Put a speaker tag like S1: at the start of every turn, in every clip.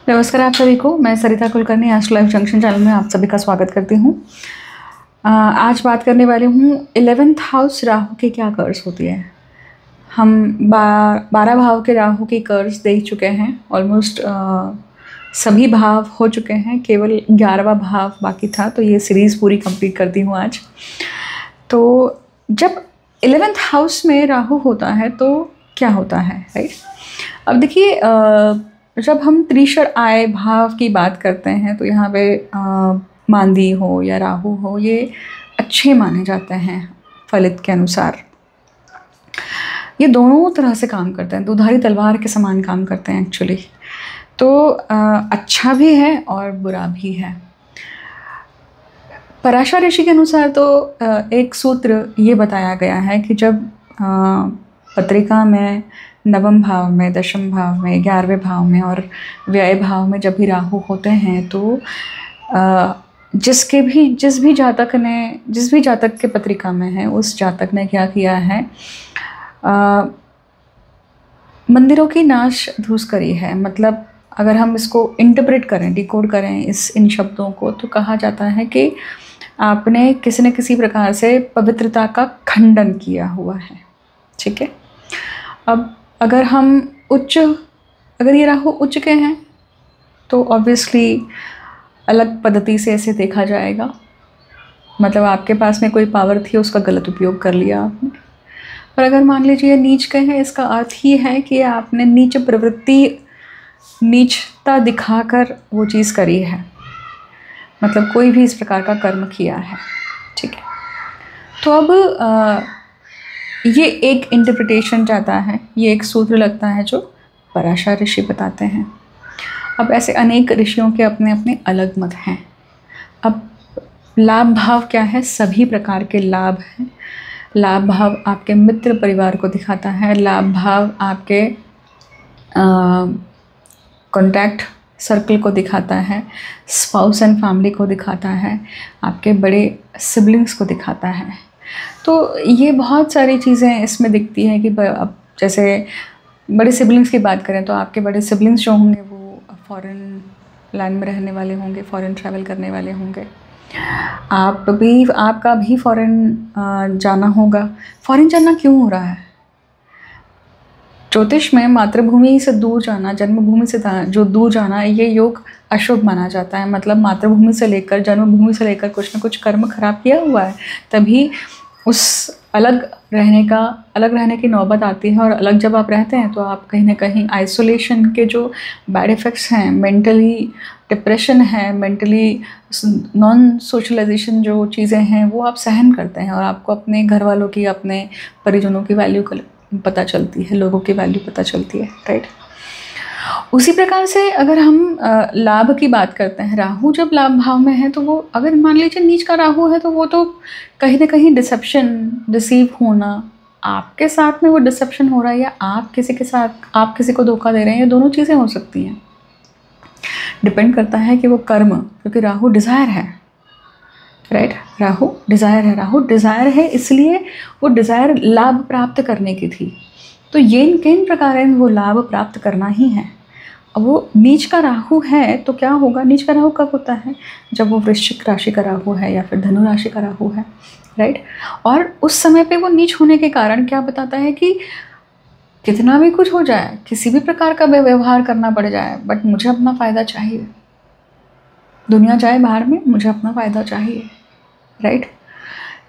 S1: नमस्कार आप सभी को। मैं Sarita Kulkarni astro life junction channel में आप सभी का स्वागत करती हूँ। आज बात करने वाली हूँ 11th हाउस राहु की क्या कर्स होती है। हम 12 भाव के राहु की कर्स देख चुके हैं। ऑलमोस्ट सभी भाव हो चुके हैं, केवल 11वां भाव बाकी था, तो ये सीरीज़ पूरी कंप्लीट करती हूँ आज। तो जब 11th हाउस में राहु होता है तो क्या होता है, राइट। अब देखिए, जब हम त्रिशर आय भाव की बात करते हैं तो यहाँ पे मांदी हो या राहु हो, ये अच्छे माने जाते हैं फलित के अनुसार। ये दोनों तरह से काम करते हैं, दुधारी तलवार के समान काम करते हैं एक्चुअली। तो अच्छा भी है और बुरा भी है। पराशर ऋषि के अनुसार तो एक सूत्र ये बताया गया है कि जब पत्रिका में नवम भाव में, दशम भाव में, 11वें भाव में और व्यय भाव में जब भी राहु होते हैं तो जिस भी जातक के पत्रिका में है, उस जातक ने क्या किया है, मंदिरों की नाश धूस करी है। मतलब अगर हम इसको इंटरप्रेट करें, डिकोड करें इन शब्दों को, तो कहा जाता है कि आपने किसी न किसी प्रकार से पवित्रता का खंडन किया हुआ है। ठीक है। अब अगर ये राहु उच्च के हैं तो ऑब्वियसली अलग पद्धति से ऐसे देखा जाएगा। मतलब आपके पास में कोई पावर थी, उसका गलत उपयोग कर लिया आपने। और अगर मान लीजिए नीच के हैं, इसका अर्थ ही है कि आपने नीच प्रवृत्ति, नीचता दिखाकर वो चीज़ करी है। मतलब कोई भी इस प्रकार का कर्म किया है। ठीक है। तो अब ये एक इंटरप्रिटेशन जाता है, ये एक सूत्र लगता है जो पराशर ऋषि बताते हैं। अब ऐसे अनेक ऋषियों के अपने अपने अलग मत हैं। अब लाभ भाव क्या है? सभी प्रकार के लाभ हैं। लाभ भाव आपके मित्र परिवार को दिखाता है। लाभ भाव आपके कॉन्टैक्ट सर्कल को दिखाता है, स्पाउस एंड फैमिली को दिखाता है, आपके बड़े सिबलिंग्स को दिखाता है। तो ये बहुत सारी चीज़ें इसमें दिखती हैं कि अब जैसे बड़े सिबलिंग्स की बात करें तो आपके बड़े सिबलिंग्स जो होंगे वो फॉरेन लाइन में रहने वाले होंगे, फॉरेन ट्रैवल करने वाले होंगे। आपका भी फॉरेन जाना होगा। फॉरेन जाना क्यों हो रहा है? ज्योतिष में मातृभूमि से दूर जाना, जन्मभूमि से जो दूर जाना, ये योग अशुभ माना जाता है। मतलब मातृभूमि से लेकर, जन्मभूमि से लेकर कुछ ना कुछ कर्म खराब किया हुआ है, तभी उस अलग रहने की नौबत आती है। और अलग जब आप रहते हैं तो आप कहीं ना कहीं आइसोलेशन के जो बैड इफ़ेक्ट्स हैं, मेंटली डिप्रेशन है, मेंटली नॉन सोशलाइजेशन जो चीज़ें हैं, वो आप सहन करते हैं और आपको अपने घर वालों की, अपने परिजनों की वैल्यू पता चलती है, लोगों की वैल्यू पता चलती है, राइट। उसी प्रकार से अगर हम लाभ की बात करते हैं, राहु जब लाभ भाव में है तो वो, अगर मान लीजिए नीच का राहु है तो वो तो कहीं ना कहीं डिसीव होना, आपके साथ में वो डिसेप्शन हो रहा है या आप किसी को धोखा दे रहे हैं, ये दोनों चीज़ें हो सकती हैं। डिपेंड करता है कि वो कर्म, क्योंकि राहु डिज़ायर है, राइट। राहु डिज़ायर है, इसलिए वो डिज़ायर लाभ प्राप्त करने की थी। तो ये किन प्रकार वो लाभ प्राप्त करना ही है। अब वो नीच का राहु है तो क्या होगा? नीच का राहु कब होता है? जब वो वृश्चिक राशि का राहु है या फिर धनु राशि का राहु है, राइट। और उस समय पे वो नीच होने के कारण क्या बताता है कि कितना भी कुछ हो जाए, किसी भी प्रकार का व्यवहार करना पड़ जाए, बट मुझे अपना फ़ायदा चाहिए। दुनिया जाए बाहर में, मुझे अपना फ़ायदा चाहिए, राइट।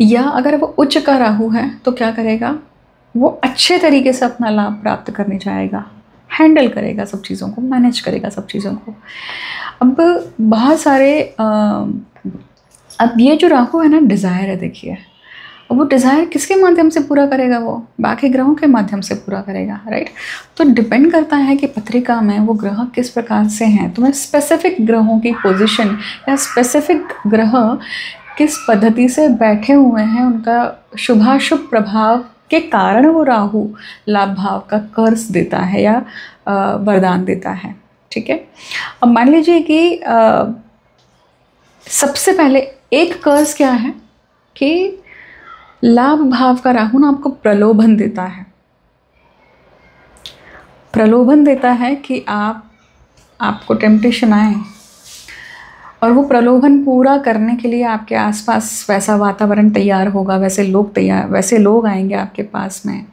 S1: या अगर वो उच्च का राहु है तो क्या करेगा? वो अच्छे तरीके से अपना लाभ प्राप्त करने जाएगा, हैंडल करेगा सब चीज़ों को, मैनेज करेगा सब चीज़ों को। अब बहुत सारे अब ये जो राहु है ना, डिज़ायर है, देखिए। अब वो डिज़ायर किसके माध्यम से पूरा करेगा? वो बाकी ग्रहों के माध्यम से पूरा करेगा, राइट। तो डिपेंड करता है कि पत्रिका में वो ग्रह किस प्रकार से हैं। तो मैं स्पेसिफिक ग्रहों की पोजीशन या स्पेसिफिक ग्रह किस पद्धति से बैठे हुए हैं, उनका शुभाशुभ प्रभाव के कारण वो राहु लाभ भाव का कर्स देता है या वरदान देता है। ठीक है। अब मान लीजिए कि सबसे पहले एक कर्स क्या है कि लाभ भाव का राहु ना आपको प्रलोभन देता है। प्रलोभन देता है कि आप आपको टेम्पटेशन आए और वो प्रलोभन पूरा करने के लिए आपके आसपास वैसा वातावरण तैयार होगा, वैसे लोग आएंगे आपके पास में,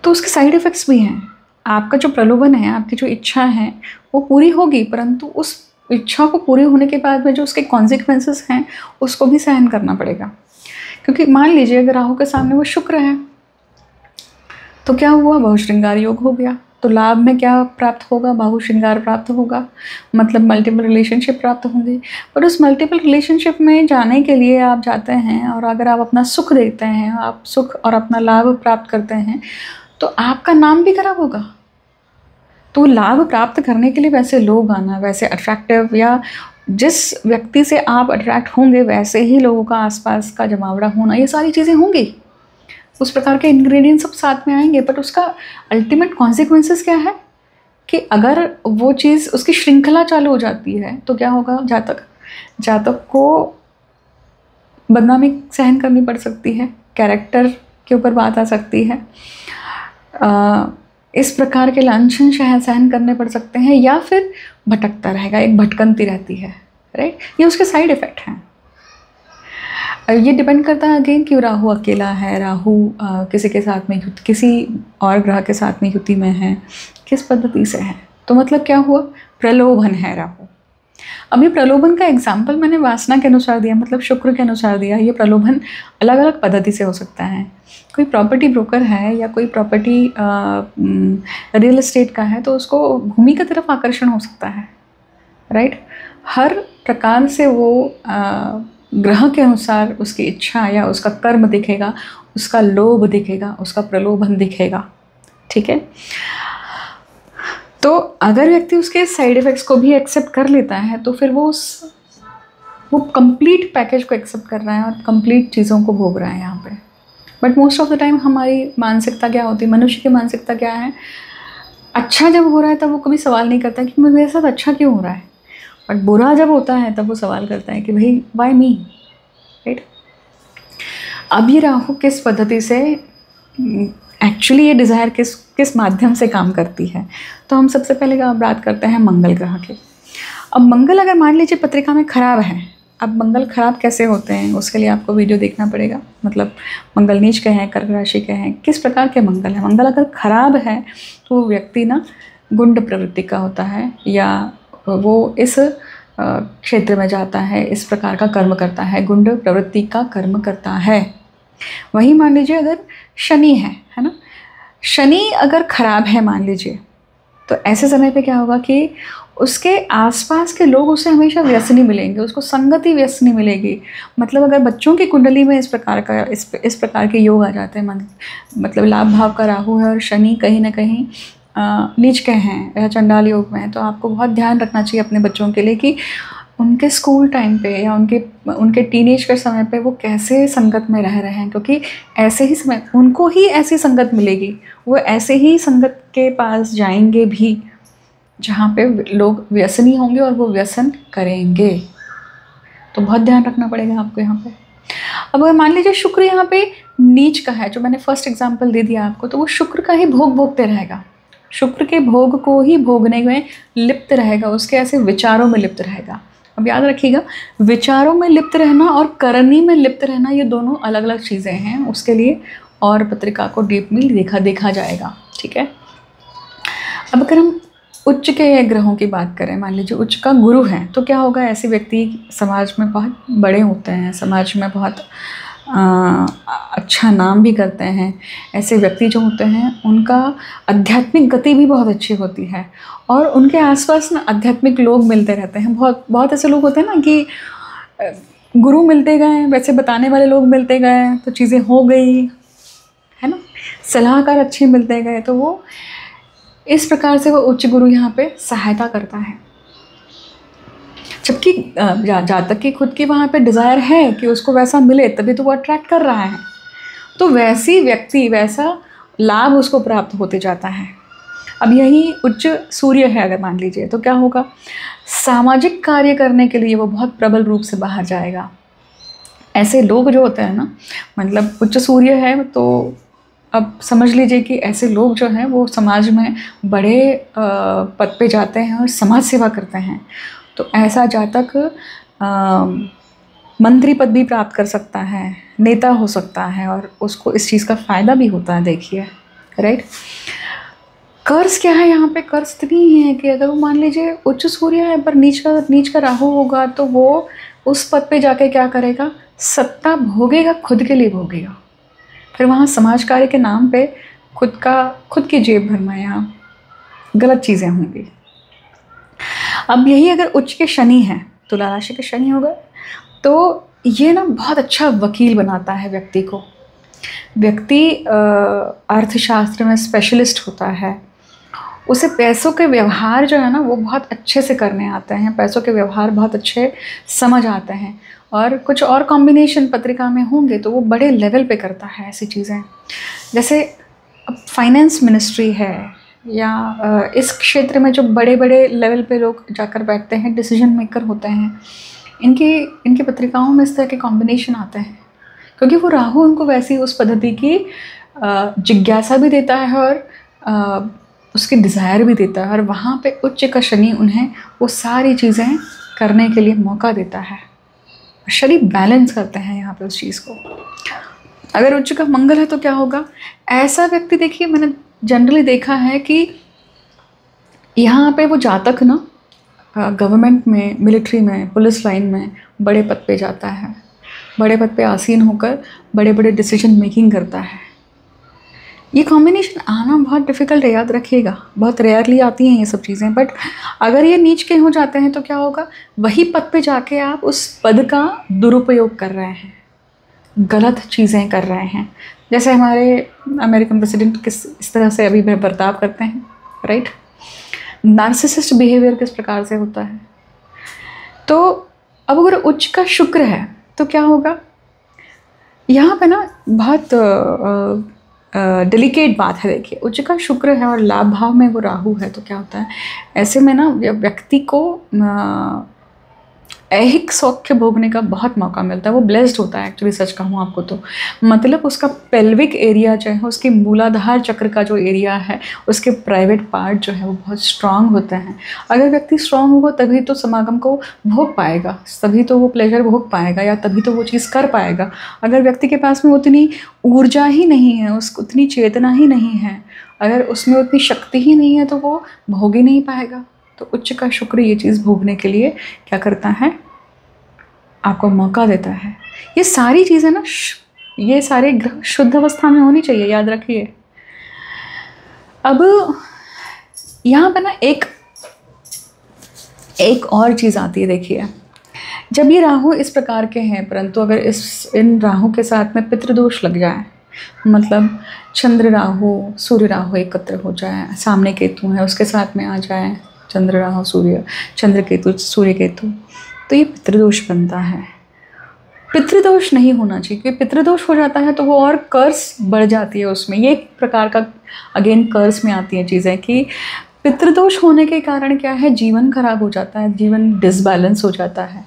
S1: तो उसके साइड इफ़ेक्ट्स भी हैं। आपका जो प्रलोभन है, आपकी जो इच्छा है वो पूरी होगी, परंतु उस इच्छा को पूरी होने के बाद में जो उसके कॉन्सिक्वेंसेस हैं उसको भी सहन करना पड़ेगा। क्योंकि मान लीजिए अगर राहु के सामने वो शुक्र है तो क्या हुआ, बहुश्रृंगार योग हो गया। तो लाभ में क्या प्राप्त होगा, बहुश्रृंगार प्राप्त होगा, मतलब मल्टीपल रिलेशनशिप प्राप्त होंगे। पर उस मल्टीपल रिलेशनशिप में जाने के लिए आप जाते हैं और अगर आप अपना सुख देते हैं, आप सुख और अपना लाभ प्राप्त करते हैं, तो आपका नाम भी खराब होगा। तो लाभ प्राप्त करने के लिए वैसे लोग आना, वैसे अट्रैक्टिव, या जिस व्यक्ति से आप अट्रैक्ट होंगे वैसे ही लोगों का आसपास का जमावड़ा होना, ये सारी चीज़ें होंगी। उस प्रकार के इंग्रेडिएंट्स सब साथ में आएंगे। बट उसका अल्टीमेट कॉन्सिक्वेंसेस क्या है कि अगर वो चीज़, उसकी श्रृंखला चालू हो जाती है तो क्या होगा, जातक को बदनामी सहन करनी पड़ सकती है, कैरेक्टर के ऊपर बात आ सकती है, इस प्रकार के लांछन सहन करने पड़ सकते हैं, या फिर भटकता रहेगा, एक भटकंती रहती है, राइट। ये उसके साइड इफ़ेक्ट हैं। ये डिपेंड करता है अगेन कि राहु अकेला है, राहु किसी के साथ में, किसी और ग्रह के साथ में युति में है, किस पद्धति से है। तो मतलब क्या हुआ, प्रलोभन है राहु। अभी प्रलोभन का एग्जाम्पल मैंने वासना के अनुसार दिया, मतलब शुक्र के अनुसार दिया। ये प्रलोभन अलग अलग पद्धति से हो सकता है। कोई प्रॉपर्टी ब्रोकर है या कोई प्रॉपर्टी रियल एस्टेट का है तो उसको भूमि की तरफ आकर्षण हो सकता है, राइट। हर प्रकार से वो ग्रह के अनुसार उसकी इच्छा या उसका कर्म दिखेगा, उसका लोभ दिखेगा, उसका प्रलोभन दिखेगा, ठीक है। तो अगर व्यक्ति उसके साइड इफ़ेक्ट्स को भी एक्सेप्ट कर लेता है तो फिर वो कंप्लीट पैकेज को एक्सेप्ट कर रहा है और कंप्लीट चीज़ों को भोग रहा है यहाँ पे। But most of the time हमारी मानसिकता क्या होती है, मनुष्य की मानसिकता क्या है, अच्छा जब हो रहा है तब वो कभी सवाल नहीं करता कि मेरे साथ अच्छा क्यों हो रहा है। बट बुरा जब होता है तब वो सवाल करता है कि भाई वाई मी, राइट। अब ये राहु किस पद्धति से एक्चुअली ये डिज़ायर किस माध्यम से काम करती है, तो हम सबसे पहले बात करते हैं मंगल ग्रह की। अब मंगल अगर मान लीजिए पत्रिका में खराब है, अब मंगल खराब कैसे होते हैं उसके लिए आपको वीडियो देखना पड़ेगा। मतलब मंगल नीच के हैं, कर्क राशि के हैं, किस प्रकार के मंगल हैं। मंगल अगर खराब है तो व्यक्ति ना गुंड प्रवृत्ति का होता है, या वो इस क्षेत्र में जाता है, इस प्रकार का कर्म करता है, गुंड प्रवृत्ति का कर्म करता है। वही मान लीजिए अगर शनि है ना, शनि अगर खराब है मान लीजिए, तो ऐसे समय पे क्या होगा कि उसके आसपास के लोग उसे हमेशा व्यसनी मिलेंगे, उसको संगति व्यसनी मिलेगी। मतलब अगर बच्चों की कुंडली में इस प्रकार के योग आ जाते हैं, मतलब लाभ भाव का राहु है और शनि कहीं ना कहीं नीच के हैं या चंडाल योग में है, तो आपको बहुत ध्यान रखना चाहिए अपने बच्चों के लिए कि उनके स्कूल टाइम पे या उनके टीनेज के समय पे वो कैसे संगत में रह रहे हैं। क्योंकि ऐसे ही समय उनको ही ऐसी संगत मिलेगी, वो ऐसे ही संगत के पास जाएंगे भी जहाँ पे लोग व्यसनी होंगे और वो व्यसन करेंगे। तो बहुत ध्यान रखना पड़ेगा आपको यहाँ पे। अब अगर मान लीजिए शुक्र यहाँ पे नीच का है, जो मैंने फर्स्ट एग्जाम्पल दे दिया आपको, तो वो शुक्र का ही भोग भोगते रहेगा, शुक्र के भोग को ही भोगने में लिप्त रहेगा, उसके ऐसे विचारों में लिप्त रहेगा। अब याद रखिएगा, विचारों में लिप्त रहना और करनी में लिप्त रहना ये दोनों अलग अलग चीज़ें हैं। उसके लिए और पत्रिका को डीप में देखा जाएगा, ठीक है। अब अगर हम उच्च के ग्रहों की बात करें, मान लीजिए उच्च का गुरु है, तो क्या होगा, ऐसे व्यक्ति समाज में बहुत बड़े होते हैं, समाज में बहुत अच्छा नाम भी करते हैं। ऐसे व्यक्ति जो होते हैं उनका आध्यात्मिक गति भी बहुत अच्छी होती है और उनके आसपास ना आध्यात्मिक लोग मिलते रहते हैं। बहुत ऐसे लोग होते हैं ना कि गुरु मिलते गए, वैसे बताने वाले लोग मिलते गए तो चीज़ें हो गई, है ना, सलाहकार अच्छे मिलते गए, तो वो इस प्रकार से वो उच्च गुरु यहाँ पे सहायता करता है। जबकि जातक की खुद की वहाँ पे डिज़ायर है कि उसको वैसा मिले, तभी तो वो अट्रैक्ट कर रहा है, तो वैसी व्यक्ति वैसा लाभ उसको प्राप्त होते जाता है। अब यही उच्च सूर्य है अगर मान लीजिए, तो क्या होगा, सामाजिक कार्य करने के लिए वो बहुत प्रबल रूप से बाहर जाएगा। ऐसे लोग जो होते हैं ना, मतलब उच्च सूर्य है तो अब समझ लीजिए कि ऐसे लोग जो हैं वो समाज में बड़े पद पे जाते हैं और समाज सेवा करते हैं। तो ऐसा जातक मंत्री पद भी प्राप्त कर सकता है, नेता हो सकता है, और उसको इस चीज़ का फ़ायदा भी होता है। देखिए, राइट। कर्ज क्या है यहाँ पे? कर्ज इतनी ही है कि अगर वो मान लीजिए उच्च सूर्य है पर नीच का राहु होगा, तो वो उस पद पे जाके क्या करेगा? सत्ता भोगेगा, खुद के लिए भोगेगा। फिर वहाँ समाज कार्य के नाम पे खुद की जेब भरना, यहाँ गलत चीज़ें होंगी। अब यही अगर उच्च के शनि हैं, तुला राशि के शनि हो गए, तो ये ना बहुत अच्छा वकील बनाता है व्यक्ति को। व्यक्ति अर्थशास्त्र में स्पेशलिस्ट होता है, उसे पैसों के व्यवहार जो है ना वो बहुत अच्छे से करने आते हैं, पैसों के व्यवहार बहुत अच्छे समझ आते हैं, और कुछ और कॉम्बिनेशन पत्रिका में होंगे तो वो बड़े लेवल पे करता है ऐसी चीज़ें। जैसे अब फाइनेंस मिनिस्ट्री है, या इस क्षेत्र में जो बड़े बड़े लेवल पे लोग जाकर बैठते हैं, डिसीजन मेकर होते हैं, इनकी पत्रिकाओं में इस तरह के कॉम्बिनेशन आते हैं, क्योंकि वो राहु उनको वैसी उस पद्धति की जिज्ञासा भी देता है और उसकी डिज़ायर भी देता है, और वहाँ पे उच्च का शनि उन्हें वो सारी चीज़ें करने के लिए मौका देता है। शनि बैलेंस करते हैं यहाँ पे उस चीज़ को। अगर उच्च का मंगल है तो क्या होगा? ऐसा व्यक्ति, देखिए मैंने जनरली देखा है कि यहाँ पे वो जातक ना गवर्नमेंट में, मिलिट्री में, पुलिस लाइन में बड़े पद पे जाता है, बड़े पद पे आसीन होकर बड़े बड़े डिसीजन मेकिंग करता है। ये कॉम्बिनेशन आना बहुत डिफ़िकल्ट है, याद रखिएगा, बहुत रेयरली आती हैं ये सब चीज़ें। बट अगर ये नीच के हो जाते हैं तो क्या होगा? वही पद पे जाके आप उस पद का दुरुपयोग कर रहे हैं, गलत चीज़ें कर रहे हैं। जैसे हमारे अमेरिकन प्रेसिडेंट इस तरह से अभी बर्ताव करते हैं, राइट। नार्सिसिस्ट बिहेवियर किस प्रकार से होता है। तो अब अगर उच्च का शुक्र है तो क्या होगा? यहाँ पे ना बहुत डेलिकेट बात है। देखिए, उच्च का शुक्र है और लाभ भाव में वो राहु है, तो क्या होता है ऐसे में ना, व्यक्ति को ऐहिक सौख्य भोगने का बहुत मौका मिलता है। वो ब्लेस्ड होता है एक्चुअली, सच कहूँ आपको तो। मतलब उसका पेल्विक एरिया जो है, उसकी मूलाधार चक्र का जो एरिया है, उसके प्राइवेट पार्ट जो है वो बहुत स्ट्रांग होते हैं। अगर व्यक्ति स्ट्रांग होगा तभी तो समागम को भोग पाएगा, तभी तो वो प्लेजर भोग पाएगा, या तभी तो वो चीज़ कर पाएगा। अगर व्यक्ति के पास में उतनी ऊर्जा ही नहीं है, उतनी चेतना ही नहीं है, अगर उसमें उतनी शक्ति ही नहीं है, तो वो भोग ही नहीं पाएगा। तो उच्च का शुक्र ये चीज़ भोगने के लिए क्या करता है? आपको मौका देता है। ये सारी चीज़ें ना, ये सारे ग्रह शुद्ध अवस्था में होनी चाहिए, याद रखिए। अब यहाँ पे ना एक और चीज़ आती है। देखिए, जब ये राहु इस प्रकार के हैं, परंतु अगर इन राहु के साथ में पितृदोष लग जाए, मतलब चंद्र राहु सूर्य राहु एकत्र हो जाए, सामने केतु है उसके साथ में आ जाए, चंद्र राहु सूर्य, चंद्र केतु सूर्य केतु, तो ये पितृदोष बनता है। पितृदोष नहीं होना चाहिए, क्योंकि पितृदोष हो जाता है तो वो और कर्स बढ़ जाती है उसमें। ये एक प्रकार का अगेन कर्स में आती हैं चीज़ें कि पितृदोष होने के कारण क्या है, जीवन खराब हो जाता है, जीवन डिसबैलेंस हो जाता है।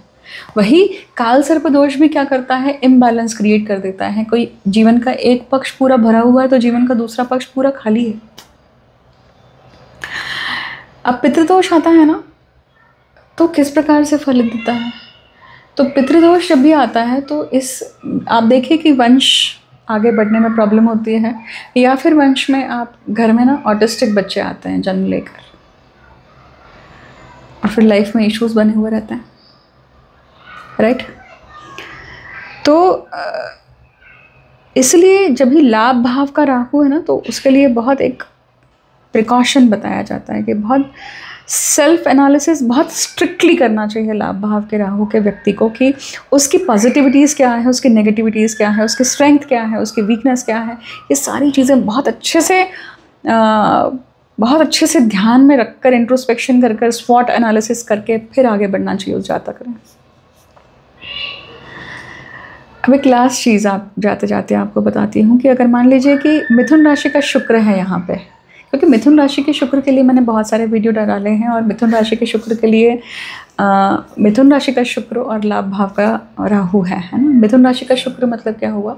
S1: वही काल सर्प दोष भी क्या करता है, इम्बैलेंस क्रिएट कर देता है। कोई जीवन का एक पक्ष पूरा भरा हुआ है तो जीवन का दूसरा पक्ष पूरा खाली है। अब पितृदोष आता है ना, तो किस प्रकार से फल देता है? तो पितृदोष जब भी आता है तो आप देखिए कि वंश आगे बढ़ने में प्रॉब्लम होती है, या फिर वंश में आप घर में ना ऑटिस्टिक बच्चे आते हैं जन्म लेकर, और फिर लाइफ में इश्यूज बने हुए रहते हैं, राइट। तो इसलिए जब भी लाभ भाव का राहु है ना, तो उसके लिए बहुत एक प्रिकॉशन बताया जाता है कि बहुत सेल्फ एनालिसिस बहुत स्ट्रिक्टली करना चाहिए लाभ भाव के राहु के व्यक्ति को, कि उसकी पॉजिटिविटीज़ क्या है, उसकी नेगेटिविटीज़ क्या है, उसकी स्ट्रेंथ क्या है, उसकी वीकनेस क्या है। ये सारी चीज़ें बहुत अच्छे से ध्यान में रखकर, इंट्रोस्पेक्शन कर स्वॉट एनालिसिस करके फिर आगे बढ़ना चाहिए उस जातक में। अब एक लास्ट चीज़ आप जाते जाते आपको बताती हूँ कि अगर मान लीजिए कि मिथुन राशि का शुक्र है यहाँ पे, क्योंकि मिथुन राशि के शुक्र के लिए मैंने बहुत सारे वीडियो डाले हैं, और मिथुन राशि के शुक्र के लिए मिथुन राशि का शुक्र और लाभ भाव का राहु है ना। मिथुन राशि का शुक्र मतलब क्या हुआ,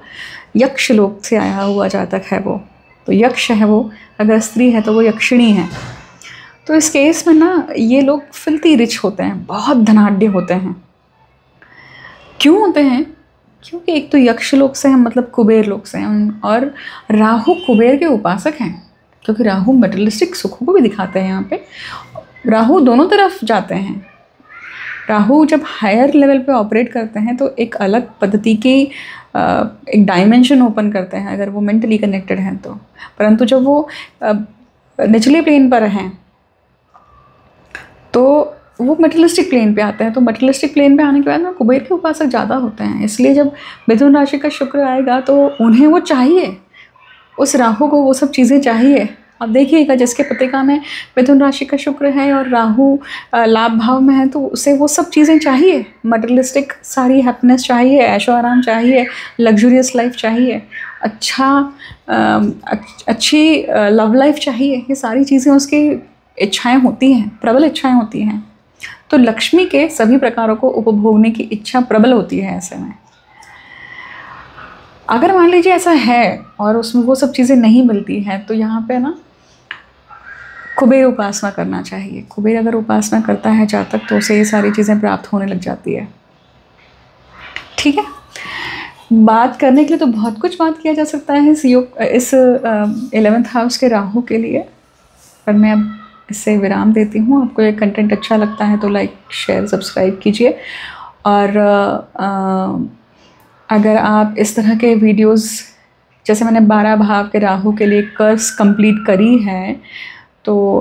S1: यक्ष लोक से आया हुआ जातक है वो, तो यक्ष है वो, अगर स्त्री है तो वो यक्षिणी है। तो इस केस में ना ये लोग फिल्थी रिच होते हैं, बहुत धनाढ्य होते हैं। क्यों होते हैं? क्योंकि एक तो यक्ष लोक से हैं, मतलब कुबेर लोक से हैं, और राहु कुबेर के उपासक हैं, क्योंकि राहु मटेरियलिस्टिक सुखों को भी दिखाते हैं। यहाँ पे राहु दोनों तरफ जाते हैं। राहु जब हायर लेवल पे ऑपरेट करते हैं तो एक अलग पद्धति की एक डायमेंशन ओपन करते हैं, अगर वो मेंटली कनेक्टेड हैं तो। परंतु जब वो निचले प्लेन पर हैं तो वो मटेरियलिस्टिक प्लेन पे आते हैं। तो मटेरियलिस्टिक प्लेन पे आने के बाद ना कुबेर के उपासक ज़्यादा होते हैं। इसलिए जब मिथुन राशि का शुक्र आएगा तो उन्हें वो चाहिए, उस राहु को वो सब चीज़ें चाहिए। अब देखिएगा, जिसके पत्रिका में मिथुन राशि का शुक्र है और राहु लाभ भाव में है तो उसे वो सब चीज़ें चाहिए। मटेरियलिस्टिक सारी हैप्पीनेस चाहिए, ऐशो आराम चाहिए, लग्जूरियस लाइफ चाहिए, अच्छी लव लाइफ चाहिए। ये सारी चीज़ें उसकी इच्छाएं होती हैं, प्रबल इच्छाएं होती हैं। तो लक्ष्मी के सभी प्रकारों को उपभोगने की इच्छा प्रबल होती है। ऐसे में अगर मान लीजिए ऐसा है और उसमें वो सब चीज़ें नहीं मिलती हैं तो यहाँ पे ना कुबेर उपासना करना चाहिए। कुबेर अगर उपासना करता है जातक तो उसे ये सारी चीज़ें प्राप्त होने लग जाती है। ठीक है, बात करने के लिए तो बहुत कुछ बात किया जा सकता है इस 11th हाउस के राहु के लिए, पर मैं अब इससे विराम देती हूँ। आपको ये कंटेंट अच्छा लगता है तो लाइक शेयर सब्सक्राइब कीजिए। और अगर आप इस तरह के वीडियोस, जैसे मैंने 12 भाव के राहु के लिए कर्स कंप्लीट करी है, तो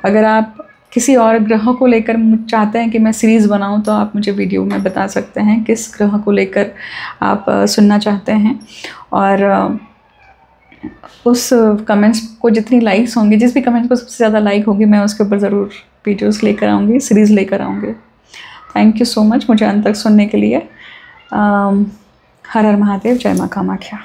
S1: अगर आप किसी और ग्रह को लेकर चाहते हैं कि मैं सीरीज़ बनाऊं तो आप मुझे वीडियो में बता सकते हैं किस ग्रह को लेकर आप सुनना चाहते हैं। और उस कमेंट्स को जितनी लाइक्स होंगी, जिस भी कमेंट्स को सबसे ज़्यादा लाइक होगी, मैं उसके ऊपर ज़रूर वीडियोस लेकर आऊँगी, सीरीज़ लेकर आऊँगी। थैंक यू सो मच मुझे अंत तक सुनने के लिए। हर हर महादेव, जय माँ कामाख्या।